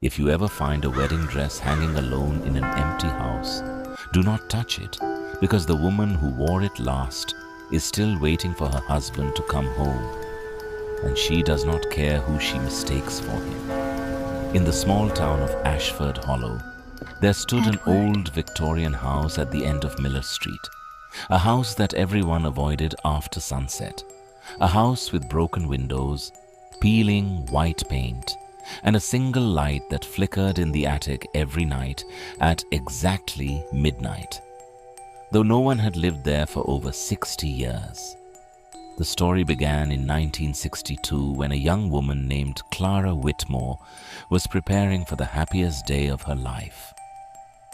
If you ever find a wedding dress hanging alone in an empty house, do not touch it, because the woman who wore it last is still waiting for her husband to come home, and she does not care who she mistakes for him. In the small town of Ashford Hollow, there stood an old Victorian house at the end of Miller Street, a house that everyone avoided after sunset, a house with broken windows, peeling white paint, and a single light that flickered in the attic every night at exactly midnight, though no one had lived there for over 60 years. The story began in 1962 when a young woman named Clara Whitmore was preparing for the happiest day of her life.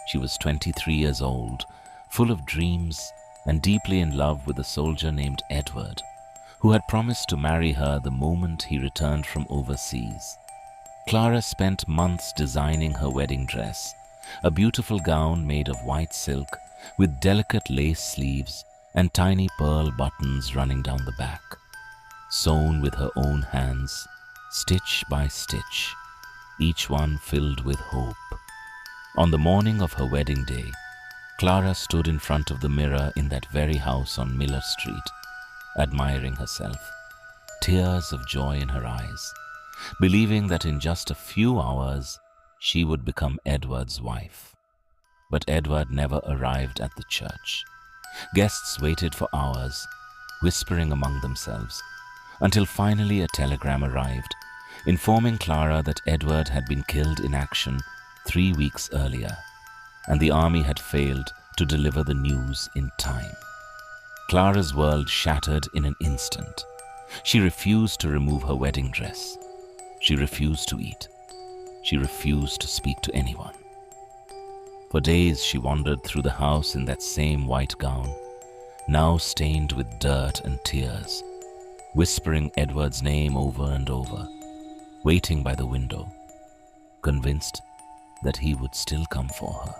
She was 23 years old, full of dreams and deeply in love with a soldier named Edward, who had promised to marry her the moment he returned from overseas. Clara spent months designing her wedding dress, a beautiful gown made of white silk with delicate lace sleeves and tiny pearl buttons running down the back, sewn with her own hands, stitch by stitch, each one filled with hope. On the morning of her wedding day, Clara stood in front of the mirror in that very house on Miller Street, admiring herself, tears of joy in her eyes, believing that in just a few hours she would become Edward's wife. But Edward never arrived at the church. Guests waited for hours, whispering among themselves, until finally a telegram arrived, informing Clara that Edward had been killed in action 3 weeks earlier, and the army had failed to deliver the news in time. Clara's world shattered in an instant. She refused to remove her wedding dress. She refused to eat. She refused to speak to anyone. For days she wandered through the house in that same white gown, now stained with dirt and tears, whispering Edward's name over and over, waiting by the window, convinced that he would still come for her.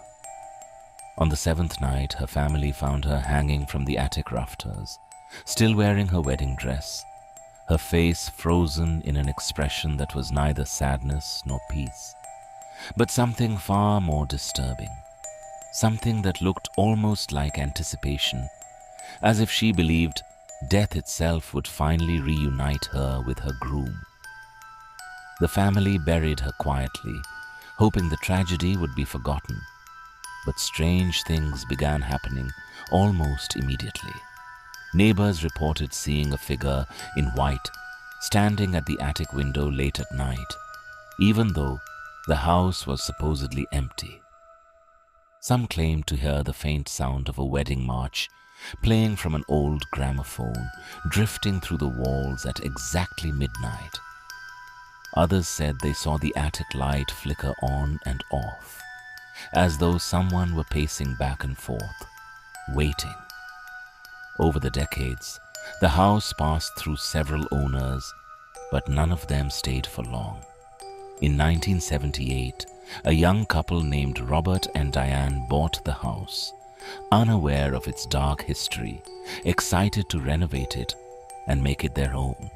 On the 7th night, her family found her hanging from the attic rafters, still wearing her wedding dress, her face frozen in an expression that was neither sadness nor peace, but something far more disturbing, something that looked almost like anticipation, as if she believed death itself would finally reunite her with her groom. The family buried her quietly, hoping the tragedy would be forgotten, but strange things began happening almost immediately. Neighbors reported seeing a figure in white standing at the attic window late at night, even though the house was supposedly empty. Some claimed to hear the faint sound of a wedding march playing from an old gramophone, drifting through the walls at exactly midnight. Others said they saw the attic light flicker on and off, as though someone were pacing back and forth, waiting. Over the decades, the house passed through several owners, but none of them stayed for long. In 1978, a young couple named Robert and Diane bought the house, unaware of its dark history, excited to renovate it and make it their own.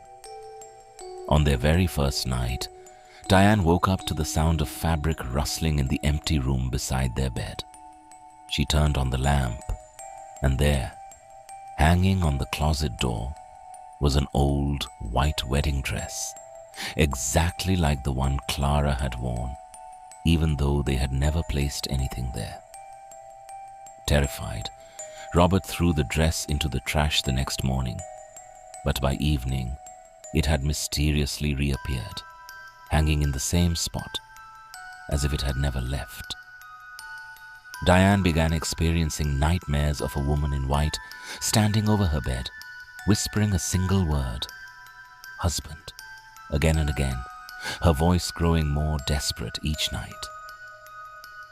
On their very first night, Diane woke up to the sound of fabric rustling in the empty room beside their bed. She turned on the lamp, and there, hanging on the closet door, was an old white wedding dress, exactly like the one Clara had worn, even though they had never placed anything there. Terrified, Robert threw the dress into the trash the next morning, but by evening, it had mysteriously reappeared, hanging in the same spot, as if it had never left. Diane began experiencing nightmares of a woman in white standing over her bed, whispering a single word, "Husband," again and again, her voice growing more desperate each night.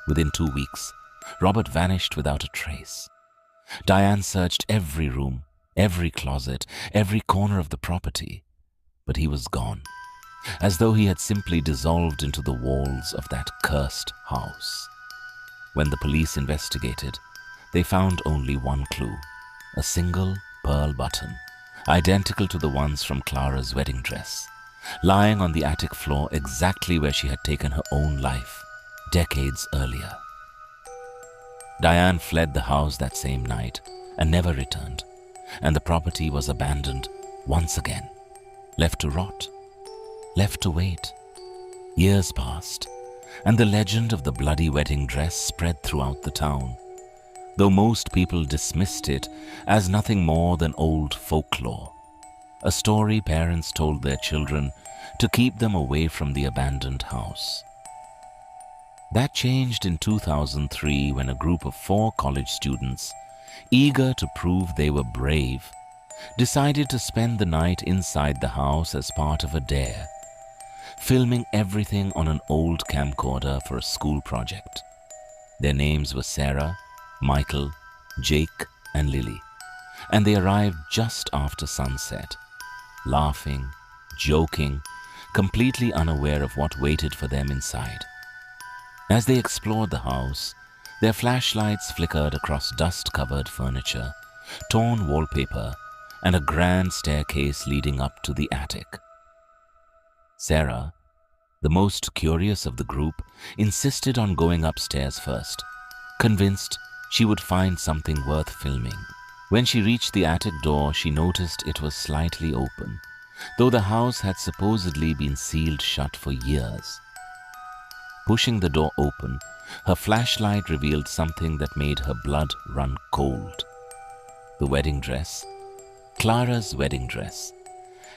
Within 2 weeks, Robert vanished without a trace. Diane searched every room, every closet, every corner of the property, but he was gone, as though he had simply dissolved into the walls of that cursed house. When the police investigated, they found only one clue, a single pearl button, identical to the ones from Clara's wedding dress, lying on the attic floor exactly where she had taken her own life decades earlier. Diane fled the house that same night and never returned, and the property was abandoned once again, left to rot, left to wait. Years passed, and the legend of the bloody wedding dress spread throughout the town, though most people dismissed it as nothing more than old folklore, a story parents told their children to keep them away from the abandoned house. That changed in 2003 when a group of 4 college students, eager to prove they were brave, decided to spend the night inside the house as part of a dare, filming everything on an old camcorder for a school project. Their names were Sarah, Michael, Jake, and Lily, and they arrived just after sunset, laughing, joking, completely unaware of what waited for them inside. As they explored the house, their flashlights flickered across dust-covered furniture, torn wallpaper, and a grand staircase leading up to the attic. Sarah, the most curious of the group, insisted on going upstairs first, convinced she would find something worth filming. When she reached the attic door, she noticed it was slightly open, though the house had supposedly been sealed shut for years. Pushing the door open, her flashlight revealed something that made her blood run cold. The wedding dress, Clara's wedding dress,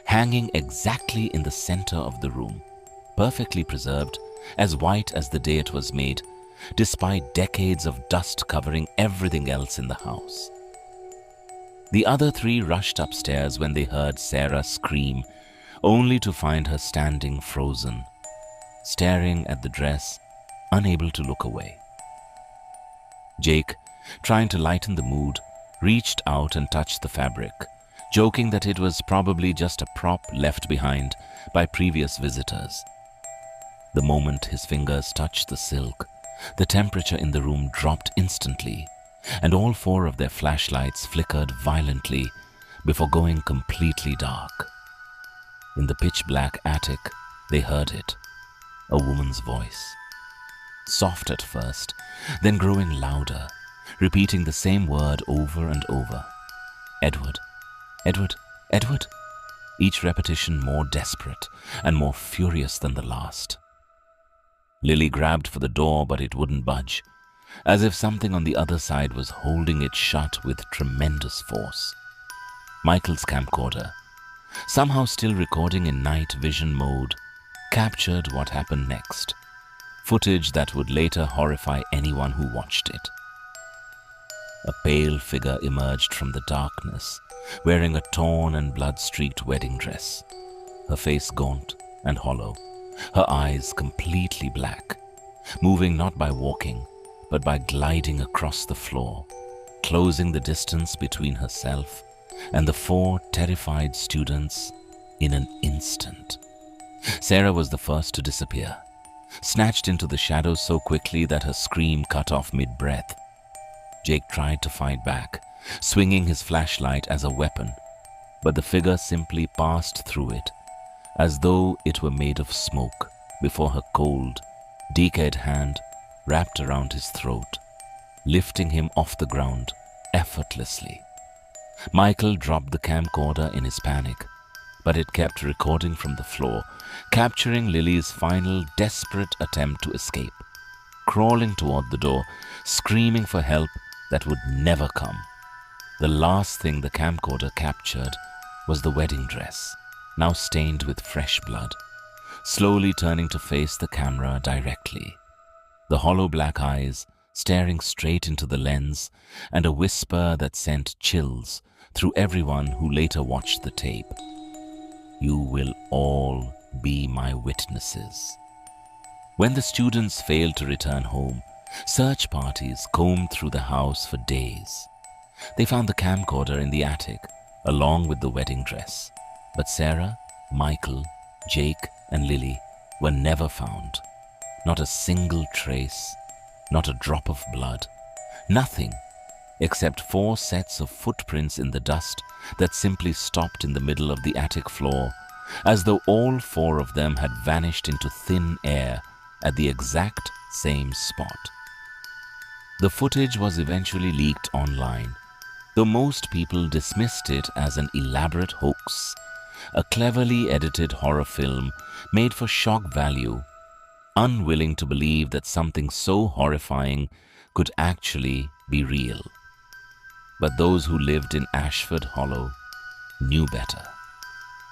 hanging exactly in the center of the room, perfectly preserved, as white as the day it was made, despite decades of dust covering everything else in the house. The other 3 rushed upstairs when they heard Sarah scream, only to find her standing frozen, staring at the dress, unable to look away. Jake, trying to lighten the mood, reached out and touched the fabric, joking that it was probably just a prop left behind by previous visitors. The moment his fingers touched the silk, the temperature in the room dropped instantly, and all 4 of their flashlights flickered violently before going completely dark. In the pitch-black attic, they heard it, a woman's voice. Soft at first, then growing louder, repeating the same word over and over. Edward, Edward, Edward. Each repetition more desperate and more furious than the last. Lily grabbed for the door, but it wouldn't budge, as if something on the other side was holding it shut with tremendous force. Michael's camcorder, somehow still recording in night vision mode, captured what happened next, footage that would later horrify anyone who watched it. A pale figure emerged from the darkness, wearing a torn and blood-streaked wedding dress, her face gaunt and hollow, her eyes completely black, moving not by walking, but by gliding across the floor, closing the distance between herself and the 4 terrified students in an instant. Sarah was the first to disappear, snatched into the shadows so quickly that her scream cut off mid-breath. Jake tried to fight back, swinging his flashlight as a weapon, but the figure simply passed through it, as though it were made of smoke, before her cold, decayed hand wrapped around his throat, lifting him off the ground effortlessly. Michael dropped the camcorder in his panic, but it kept recording from the floor, capturing Lily's final desperate attempt to escape, crawling toward the door, screaming for help that would never come. The last thing the camcorder captured was the wedding dress, now stained with fresh blood, slowly turning to face the camera directly. The hollow black eyes staring straight into the lens, and a whisper that sent chills through everyone who later watched the tape. You will all be my witnesses. When the students failed to return home, search parties combed through the house for days. They found the camcorder in the attic, along with the wedding dress. But Sarah, Michael, Jake, and Lily were never found. Not a single trace, not a drop of blood, nothing except 4 sets of footprints in the dust that simply stopped in the middle of the attic floor, as though all four of them had vanished into thin air at the exact same spot. The footage was eventually leaked online, though most people dismissed it as an elaborate hoax, a cleverly edited horror film made for shock value, unwilling to believe that something so horrifying could actually be real. But those who lived in Ashford Hollow knew better.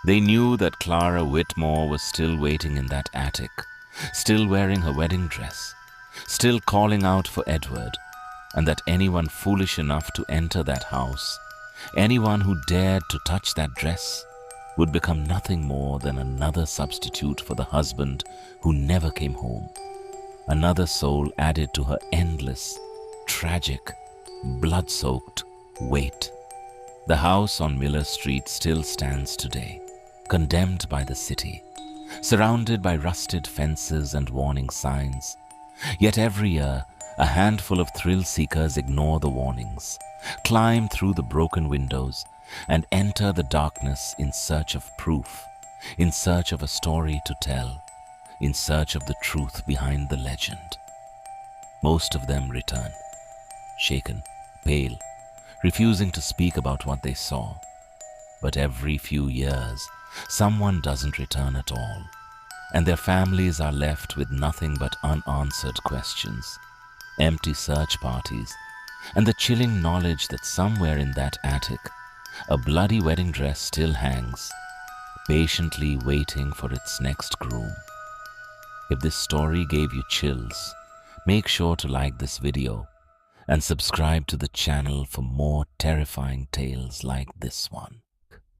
They knew that Clara Whitmore was still waiting in that attic, still wearing her wedding dress, still calling out for Edward, and that anyone foolish enough to enter that house, anyone who dared to touch that dress, would become nothing more than another substitute for the husband who never came home, another soul added to her endless, tragic, blood-soaked wait. The house on Miller Street still stands today, condemned by the city, surrounded by rusted fences and warning signs. Yet every year, a handful of thrill-seekers ignore the warnings, climb through the broken windows, and enter the darkness in search of proof, in search of a story to tell, in search of the truth behind the legend. Most of them return, shaken, pale, refusing to speak about what they saw. But every few years, someone doesn't return at all, and their families are left with nothing but unanswered questions, empty search parties, and the chilling knowledge that somewhere in that attic, a bloody wedding dress still hangs, patiently waiting for its next groom. If this story gave you chills, make sure to like this video and subscribe to the channel for more terrifying tales like this one.